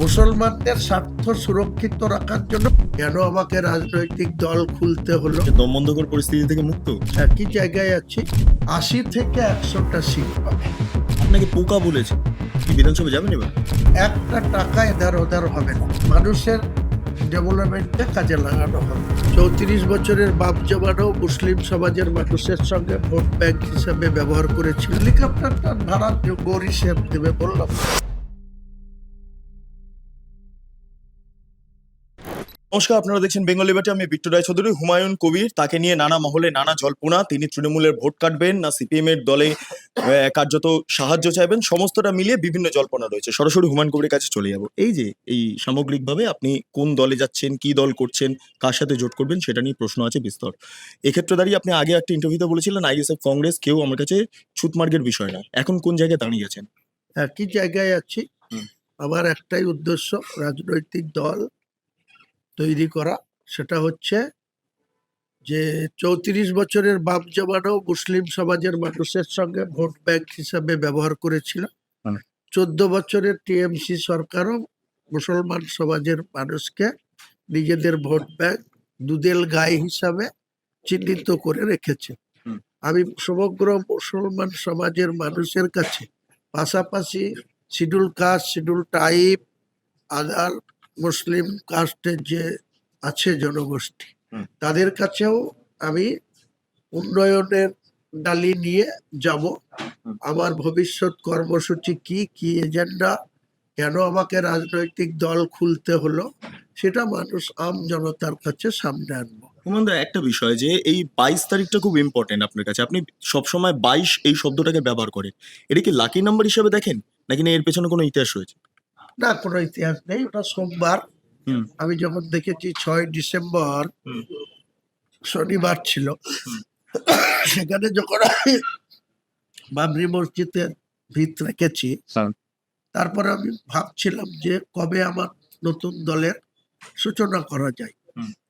মুসলমানদের স্বার্থ সুরক্ষিত রাখার জন্য কেন আমাকে রাজনৈতিক দল খুলতে হলো? দমবন্ধকর পরিস্থিতি থেকে মুক্ত। একই জায়গায় আছি, 80 থেকে 100টা সিট পাবে। আপনাকে পোকা বলেছে, কি বিধানসভা যাবেন এবার? একটা টাকা এধার ওধার হবে না, মানুষের ডেভেলপমেন্টে কাজে লাগানো হবে। 34 বছরের বাপ জমানো মুসলিম সমাজের মানুষের সঙ্গে ভোট ব্যাংক হিসাবে ব্যবহার করেছিল। হেলিকপ্টারটা ভাড়া গৌরী সেব দেবে বললাম। নমস্কার, আপনারা দেখছেন বেঙ্গল লিবার্টি। আমি বিট্টু রায়চৌধুরী। হুমায়ুন কবির, তাকে নিয়ে নানা মহলে নানা জল্পনা। তিনি তৃণমূলের ভোট কাটবেন না সিপিএম এর দলে কার্যত সাহায্য চাইবেন, সমস্তটা মিলিয়ে বিভিন্ন জল্পনা রয়েছে। সরাসরি হুমায়ুন কবিরের কাছে চলে যাব। এই যে এই সামগ্রিকভাবে আপনি কোন দলে যাচ্ছেন, কি দল করছেন, কার সাথে জোট করবেন, সেটা নিয়ে প্রশ্ন আছে বিস্তর। এক্ষেত্রে দাঁড়িয়ে আপনি আগে একটা ইন্টারভিউতে বলেছিলেন আইএসএফ কংগ্রেস কেউ আমার কাছে ছুটমার্গের বিষয় না। এখন কোন জায়গায় দাঁড়িয়ে আছেন? একই জায়গায় আছি। আমার একটাই উদ্দেশ্য, রাজনৈতিক দল তৈরি করা। সেটা হচ্ছে যে 34 বছরের বাপ জমানো মুসলিম সমাজের মানুষের সঙ্গে ভোট ব্যাংক হিসাবে ব্যবহার করেছিল। 14 বছরের টিএমসি সরকারও মুসলমান সমাজের মানুষকে নিজেদের ভোট ব্যাংক, দুধেল গাই হিসাবে চিহ্নিত করে রেখেছে। আমি সমগ্র মুসলমান সমাজের মানুষের কাছে, পাশাপাশি শিডিউল কাস্ট, শিডিউল ট্রাইব, আদার মুসলিম কাস্টের যে আছে জনগোষ্ঠী, তাদের কাছেও আমি উন্নয়নের ডালি নিয়ে যাব। আমার ভবিষ্যৎ কর্মসূচি কি কি এজেন্ডা, কেন আমাকে রাজনৈতিক দল খুলতে হলো, সেটা মানুষ আম জনতার কাছে সামনে আনবো। হুমায়ুন দা, একটা বিষয় যে এই 22 তারিখটা খুব ইম্পর্টেন্ট আপনার কাছে। আপনি সবসময় 22 এই শব্দটাকে ব্যবহার করেন। এটা কি লাকি নাম্বার হিসেবে দেখেন, নাকি না এর পেছনে কোনো ইতিহাস রয়েছে? না, কোনো ইতিহাস নেই, ওটা সোমবার। হুম আমি যখন দেখেছি 6 ডিসেম্বর শনিবার ছিল, সেখানে যখন আমি বাবরি মসজিদের ভিত রেখেছি, তারপরে আমি ভাবছিলাম যে কবে আমার নতুন দলের সূচনা করা যায়।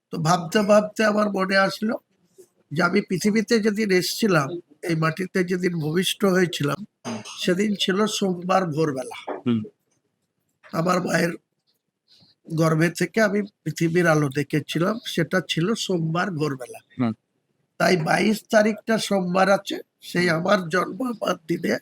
তো ভাবতে ভাবতে আমার মনে আসলো যে আমি পৃথিবীতে যেদিন এসেছিলাম, এই মাটিতে যেদিন ভূমিষ্ঠ হয়েছিলাম, সেদিন ছিল সোমবার ভোরবেলা। আমার মায়ের গর্ভে থেকে আমি পৃথিবীর আলো দেখেছিলাম, সেটা ছিল সোমবার ভোরবেলা। তাই 22 তারিখটা সোমবার আছে, সেই আমার জন্ম আমার দিনে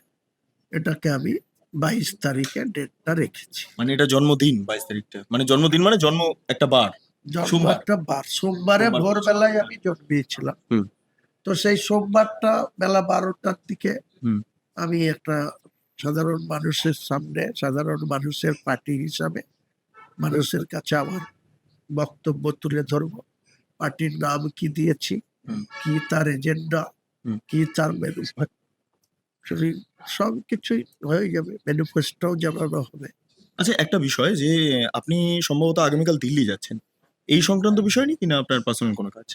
এটাকে আমি 22 তারিখে ডেটটা রেখেছি। মানে এটা জন্মদিন 22 তারিখটা, মানে জন্মদিন মানে জন্ম একটা বার, জন্ম সোমবার। একটা বার, সোমবারে সোমবার। ভোরবেলায় আমি জন্মেছিলাম। তো সেই সোমবারটা বেলা 12টার দিকে আমি একটা সাধারণ মানুষের সামনে, সাধারণ মানুষের পার্টি হিসাবে মানুষের কাছে আমার বক্তব্য তুলে ধরবো। পার্টির নাম কি দিয়েছি, কি তার এজেন্ডা, কি তার সব কিছুই হয়ে যাবে, ম্যানিফেস্টোও জানানো হবে। আচ্ছা, একটা বিষয় যে আপনি সম্ভবত আগামীকাল দিল্লি যাচ্ছেন, এই সংক্রান্ত বিষয় নিয়ে কিনা আপনার পার্সোনাল কোনো কাজ?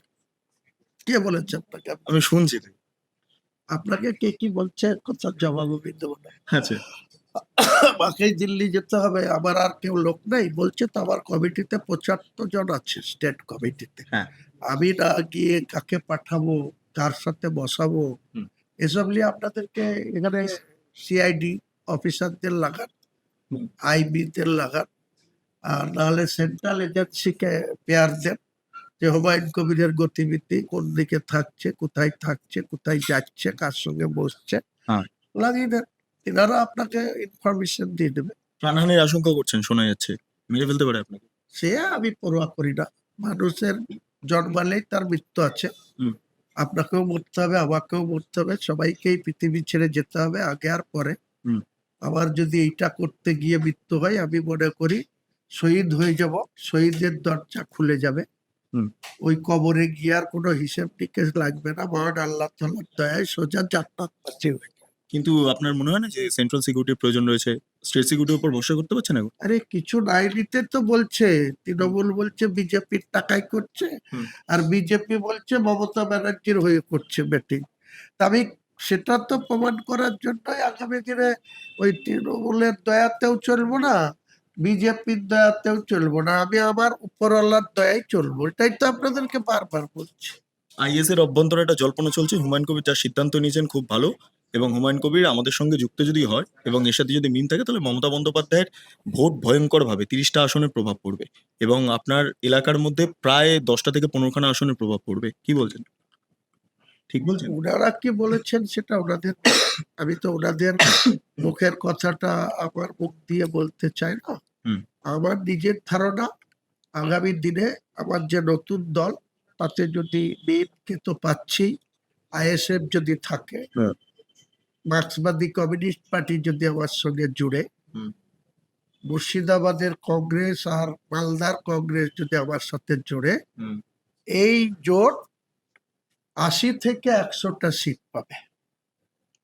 কে বলেছে আপনাকে? আমি শুনছি তাই। আপনাকে কে কি বলছে কথার জবাব আমি দেবো না। আচ্ছা। আমাকেই দিল্লি যেতে হবে, আমার আর কেউ লোক নেই বলছে। তো আমার কমিটিতে 75 জন আছে, স্টেট কমিটিতে। হ্যাঁ। আমি না গিয়ে কাকে পাঠাবো, কার সাথে বসাবো, এসব নিয়ে আপনাদেরকে এখানে সিআইডি অফিসারদের লাগান, আইবিদের লাগান, আর নাহলে সেন্ট্রাল এজেন্সিকে পেয়ার দেন যে হুমায়ুন কবিরের গতিবিধি কোন দিকে থাকছে, কোথায় থাকছে, কোথায় যাচ্ছে, কার সঙ্গে বসছে, লাগিয়ে দেন। এনারা আপনাকে ইনফরমেশন দিয়ে দেবে। প্রাণহানির আশঙ্কা করছেন শোনা যাচ্ছে, মেরে ফেলতে পারে আপনাকে। সে আমি পরোয়া করি না, মানুষের জন্মালেই তার মৃত্যু আছে। আপনাকেও মরতে হবে, আমাকেও মরতে হবে, সবাইকেই পৃথিবী ছেড়ে যেতে হবে, আগে আর পরে। আমার যদি এইটা করতে গিয়ে মৃত্যু হয়, আমি মনে করি শহীদ হয়ে যাব, শহীদের দরজা খুলে যাবে। ওই কবরে গিয়ে আর কোনো হিসেব টিকেস লাগবে না, মহান আল্লাহ তাআলার দয়ায় সোজা জান্নাত পাচ্ছি হয়ে যাবে। কিন্তু আপনার মনে হয় না যে সেন্ট্রাল সিকিউরিটির প্রয়োজন রয়েছে? স্টেট সিকিউরিটির উপর ভরসা করতে পারছেন এখন? আরে কিছু নাই নিতে তো বলছে, তৃণমূল বলছে বিজেপির টাকায় করছে, আর বিজেপি বলছে মমতা ব্যানার্জির হয়ে করছে ব্যাটিং। তা আমি সেটা তো প্রমাণ করার জন্যই আগামী দিনে ওই তৃণমূলের দয়াতেও চলবো না, বিজেপির দয়াতেও চলবো না, আমি আমার উপরওয়ালার দয়ায় চলবো। এটাই তো আপনাদেরকে বারবার বলছি। আইএস এর অভ্যন্তরে একটা জল্পনা চলছে, হুমায়ুন কবির যার সিদ্ধান্ত নিয়েছেন খুব ভালো, এবং হুমায়ুন কবির আমাদের সঙ্গে যুক্ত যদি হয় এবং এর সাথে যদি মিল থাকে তাহলে মমতা বন্দ্যোপাধ্যায়ের ভোট ভয়ঙ্করভাবে 30টা আসনের প্রভাব পড়বে এবং আপনার এলাকার মধ্যে প্রায় 10টা থেকে 15খানা আসনের প্রভাব পড়বে। কি বলছেন? ঠিক বলছেন? ওনারা কি বলেছেন সেটা ওনাদের, আমি তো ওনাদের মুখের কথাটা আমার মুখ দিয়ে বলতে চাই না। হুম। আমার নিজের ধারণা, আগামী দিনে আমার যে নতুন দল, তাতে যদি বিএনপি তো পাচ্ছি, আইএসএফ যদি থাকে, হ্যাঁ। মার্ক্সবাদী কমিউনিস্ট পার্টি যদি আমার সঙ্গে জুড়ে, হুম। মুর্শিদাবাদের কংগ্রেস আর মালদার কংগ্রেস যদি আমার সাথে জোড়ে, হুম। এই জোট 80 থেকে 100টা সিট পাবে।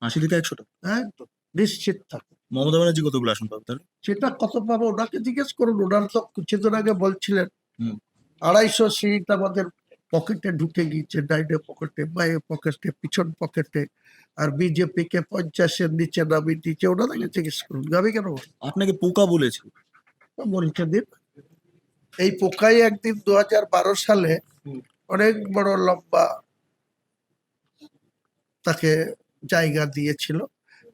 80 থেকে 100টা? একদম নিশ্চিত থাকে। মমতা ব্যানার্জি কতগুলো আসন পাবে তাহলে? সেটা কত পাবো ওনাকে জিজ্ঞেস করুন। ওনারা তো কিছুদিন আগে বলছিলেন হুম। 250 সিট আমাদের পকেটে ঢুকে গিয়েছে, ডাইনে পকেটে, বাঁয়ে পকেটে, পিছন পকেটে, আর বিজেপি কে 50-এর নিচে নামিয়ে দিচ্ছে। ওনাদেরকে জিজ্ঞেস করুন, আমি কেন বলবো? আপনাকে পোকা বলেছে। বলতে দিন। এই পোকাই একদিন 2012 সালে হুম। অনেক বড় লম্বা তাকে জায়গা দিয়েছিল।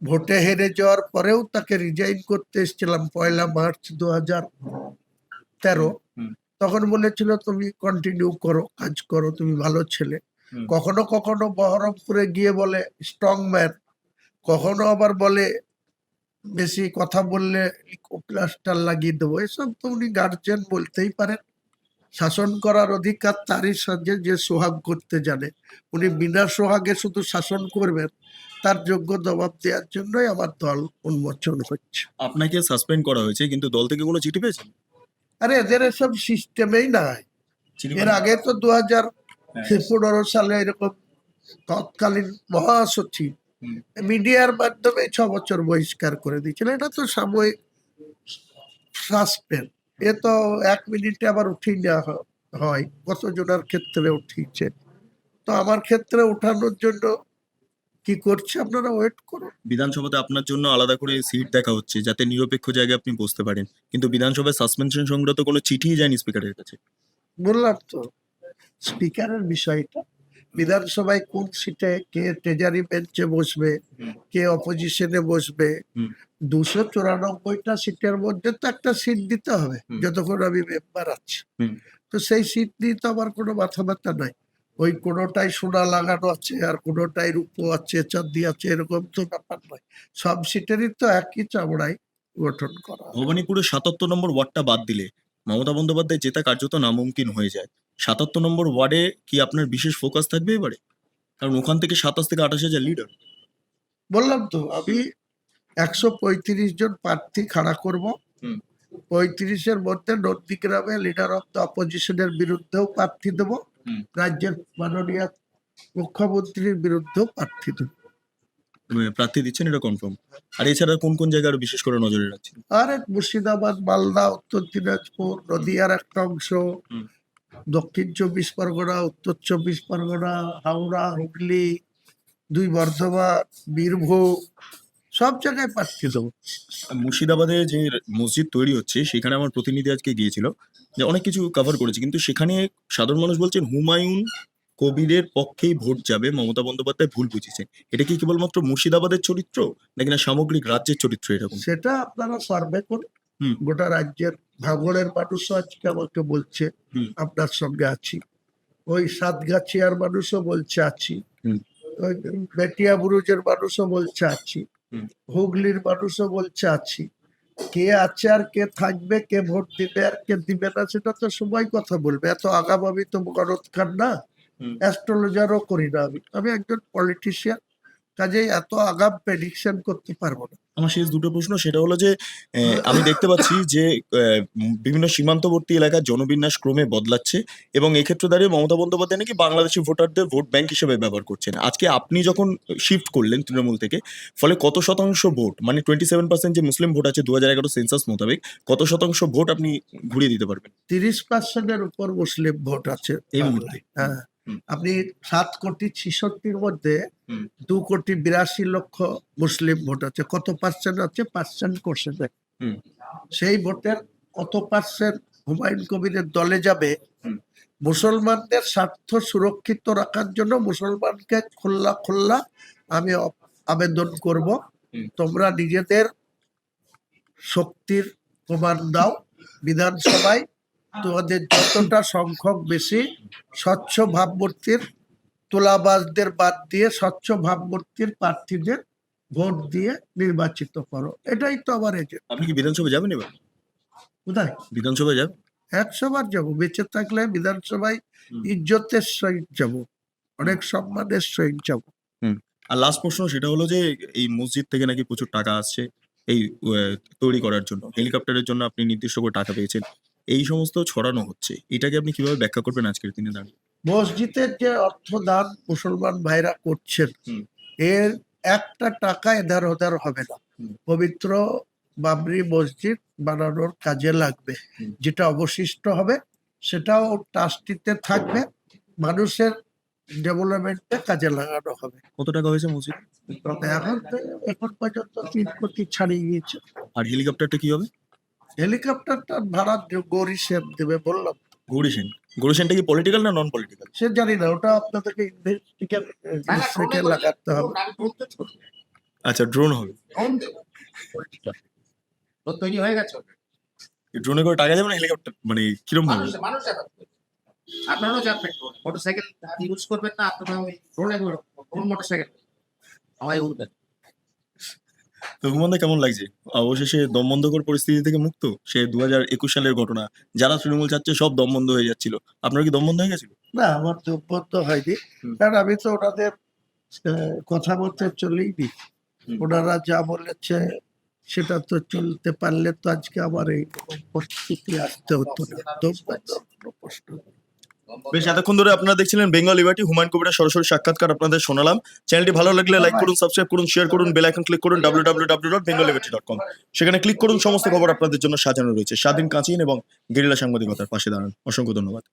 ভোটে হেরে যাওয়ার পরেও তাকে রিজাইন করতে এসেছিলাম 1 মার্চ 2013। হুম। তখন বলেছিল তুমি কন্টিনিউ করো, কাজ করো, তুমি ভালো ছেলে। হুম। কখনো কখনো বহরমপুরে গিয়ে বলে স্ট্রং ম্যান, কখনো আবার বলে বেশি কথা বললে প্লাস্টার লাগিয়ে দেবো। এসব তো উনি গার্জেন বলতেই পারেন। শাসন করার অধিকার তারই সাথে যে সোহাগ করতে জানে। উনি বিনা সোহাগে শুধু শাসন করবেন, তার যোগ্য জবাব দেওয়ার জন্যই আমার দল উন্মোচন হচ্ছে। আপনাকে সাসপেন্ড করা হয়েছে কিন্তু দল থেকে কোনো চিঠি পেয়েছেন? আরে এদের এসব সিস্টেমেই নাই। চিঠি এর পাননি? আগে তো 2015 সালে এরকম তৎকালীন মহাসচিব হুম। মিডিয়ার মাধ্যমে 6 বছর বহিষ্কার করে দিয়েছিল। এটা তো সাময়িক সাসপেন্ড। এ তো 1 মিনিটে আবার উঠিয়ে নেওয়া হয়, কতজনের ক্ষেত্রে উঠিয়েছে। তো আমার ক্ষেত্রে উঠানোর জন্য কি করছে আপনারা ওয়েট করুন। বিধানসভাতে আপনার জন্য আলাদা করে সিট দেখা হচ্ছে যাতে নিরপেক্ষ জায়গায় আপনি বসতে পারেন, কিন্তু বিধানসভায় সাসপেনশন সংক্রান্ত কোনো চিঠিই যায়নি স্পিকারের কাছে। বললাম তো, স্পিকারের বিষয়টা, বিধানসভায় কোন সিটে কে ট্রেজারি বেঞ্চে বসবে, হুম। কে অপোজিশনে বসবে, হুম। 294টা সিটের মধ্যে তো একটা সিট দিতে হবে হুম। যতক্ষণ আমি মেম্বার আছি। হুম। তো সেই সিট নিয়ে তো আমার কোনো মাথা ব্যথা নাই। ওই কোনোটাই সোনা লাগানো আছে আর কোনোটাই রূপো আছে, চাঁদি আছে, এরকম তো ব্যাপার নয়। সব সিটেরই তো একই চামড়াই গঠন করা হয়। ভবানীপুরে 77 নম্বর ওয়ার্ডটা বাদ দিলে মমতা বন্দ্যোপাধ্যায় জেতা কার্যত নামুমকিন হয়ে যায়। 77 নম্বর ওয়ার্ডে কি আপনার বিশেষ ফোকাস থাকবে এবারে? কারণ ওখান থেকে 27 থেকে 28,000 লিডার। বললাম তো, আমি 135 জন প্রার্থী খাড়া করব। হুম। 35-এর মধ্যে নন্দীগ্রামে লিডার অফ দ্য অপোজিশনের বিরুদ্ধেও প্রার্থী দেব, হুম। রাজ্যের মাননীয় মুখ্যমন্ত্রীর বিরুদ্ধেও প্রার্থী দেব। প্রার্থী দিচ্ছেন এটা কনফার্ম? আর এছাড়া কোন কোন জায়গায় আরো বিশেষ করে নজরে রাখছেন? আর মুর্শিদাবাদ, মালদা, উত্তর দিনাজপুর, নদীয়ার একটা অংশ, হুম। দক্ষিণ 24 পরগনা, উত্তর 24 পরগনা, হাওড়া, হুগলি, 2 বর্ধমান, বীরভূম, সব জায়গায় প্রার্থী দেবো। মুর্শিদাবাদে যে মসজিদ তৈরি হচ্ছে সেখানে আমার প্রতিনিধি আজকে গিয়েছিল, যে অনেক কিছু কভার করেছে, কিন্তু সেখানে সাধারণ মানুষ বলছেন হুমায়ুন কবিরের পক্ষেই ভোট যাবে, মমতা বন্দ্যোপাধ্যায় ভুল বুঝেছেন। এটা কি কেবলমাত্র মুর্শিদাবাদের চরিত্র নাকি না সামগ্রিক রাজ্যের চরিত্র এরকম? সেটা আপনারা সার্ভে করুন। হুম। গোটা রাজ্যের ভাঙড়ের মানুষও আজকে আমাকে বলছে হুম। আপনার সঙ্গে আছি। ওই সাতগাছিয়ার মানুষও বলছে আছি। হুম। ওই বেটিয়া বুরুজের মানুষও বলছে আছি। হুম। হুগলির মানুষও বলছে আছি। কে আছে আর কে থাকবে, কে ভোট দিবে আর কে দিবে না, সেটা তো সময় কথা বলবে। এত আগাম আমি তো গণৎকার না, হুম। অ্যাস্ট্রোলজারও করি না। আমি একজন পলিটিশিয়ান, কাজেই এত আগাম প্রেডিকশন করতে পারবো না। আমার শেষ দুটো প্রশ্ন, সেটা হলো যে আমি দেখতে পাচ্ছি যে বিভিন্ন সীমান্তবর্তী এলাকার জনবিন্যাস ক্রমে বদলাচ্ছে এবং এক্ষেত্রে দাঁড়িয়ে মমতা বন্দ্যোপাধ্যায় নাকি বাংলাদেশি ভোটারদের ভোট ব্যাংক হিসেবে ব্যবহার করছেন। আজকে আপনি যখন শিফট করলেন তৃণমূল থেকে, ফলে কত শতাংশ ভোট, মানে 27% যে মুসলিম ভোট আছে 2011 সেন্সাস মোতাবেক, কত শতাংশ ভোট আপনি ঘুরিয়ে দিতে পারবেন 30%-এর উপর মুসলিম ভোট আছে এই বাংলায়। মুহূর্তে? হ্যাঁ, হুম। আপনি 7,66,000-র মধ্যে হুম। 2,82,00,000 মুসলিম ভোট আছে। কত পার্সেন্ট আছে? পার্সেন্ট কোষে দেয়। হুম। সেই ভোটের কত পার্সেন্ট হুমায়ুন কবিরের দলে যাবে? হুম। মুসলমানদের স্বার্থ সুরক্ষিত রাখার জন্য মুসলমানকে খোল্লা খোল্লা আমি আবেদন করব, হুম। তোমরা নিজেদের শক্তির প্রমাণ দাও বিধানসভায়। তোমাদের যতটা সংখ্যক বেশি স্বচ্ছ ভাবমূর্তির তোলাবাজদের বাদ দিয়ে স্বচ্ছ ভাবমূর্তির প্রার্থীদের ভোট দিয়ে নির্বাচিত করো। এটাই তো আমার এজেন্ট। আপনি কি বিধানসভায় যাবেন এবার? কোথায়? বিধানসভায় যাবেন? 100 বার যাবো, বেঁচে থাকলে বিধানসভায় হুম। ইজ্জতের সহিত যাব, অনেক সম্মানের সহিত যাব। আর লাস্ট প্রশ্ন সেটা হলো যে এই মসজিদ থেকে নাকি প্রচুর টাকা আসছে এই তৈরি করার জন্য, হেলিকপ্টারের জন্য আপনি নির্দিষ্ট করে টাকা পেয়েছেন, এই সমস্ত ছড়ানো হচ্ছে, এটাকে আপনি কিভাবে ব্যাখ্যা করবেন আজকের দিনে দাঁড়িয়ে? মসজিদের যে অর্থদান মুসলমান ভাইরা করছেন, হুম। এর একটা টাকা এধার ওধার হবে না, হুম। পবিত্র বাবরি মসজিদ বানানোর কাজে লাগবে। হুম। যেটা অবশিষ্ট হবে সেটাও ট্রাস্টিতে থাকবে, মানুষের ডেভেলপমেন্টে কাজে লাগানো হবে। কত টাকা হয়েছে মসজিদ? এখন পর্যন্ত 3 কোটি ছাড়িয়ে গিয়েছে। আর হেলিকপ্টারটা কি হবে? হেলিকপ্টারটা ভাড়া গৌরী সেন দেবে বললাম। গৌরী সেন। গৌরী সেনটা কি পলিটিক্যাল না নন পলিটিক্যাল? সে জানি না, ওটা আপনাদেরকে ইনভেস্টিগেশনে লাগাতে হবে। আচ্ছা, ড্রোন হবে। তৈরি হয়ে গেছে। ড্রোনে করে টাকা যাবে না হেলিকপ্টার, মানে কিরম হবে? মানুষ যাবে। আপনারাও যাবেন, মোটরসাইকেল ইউজ করবেন না, আপনারা ওই রোডে মোটরসাইকেল হাওয়ায় উঠবেন। তো হুমানদা কেমন লাগছে অবশেষে দমবন্ধকর পরিস্থিতি থেকে মুক্ত? সে 2021 সালের ঘটনা, যারা তৃণমূল চাচ্ছে সব দমবন্ধ হয়ে যাচ্ছিল, আপনার কি দমবন্ধ হয়ে গেছিল? না, আমার দুর্বন্ধ হয়নি, হুম। কারণ আমি তো ওনাদের কথা মতো চলেই নি। হুম। ওনারা যা বলেছে সেটা তো চলতে পারলে তো আজকে আমার এই পরিস্থিতি আসতে হতো না। দুর্বন্ধ কোনো প্রশ্ন নেই। বেশ, এতক্ষণ ধরে আপনারা দেখছিলেন বেঙ্গল লিবার্টি, হুমায়ুন কবিরের সরাসরি সাক্ষাৎকার আপনাদের শোনালাম। চ্যানেলটি ভালো লাগলে লাইক করুন, সাবস্ক্রাইব করুন, শেয়ার করুন, বেল আইকন ক্লিক করুন www.bengalliberty.com। সেখানে ক্লিক করুন, সমস্ত খবর আপনাদের জন্য সাজানো রয়েছে। স্বাধীন, কাঁচিন এবং গেরিলা সাংবাদিকতার পাশে দাঁড়ান। অসংখ্য ধন্যবাদ।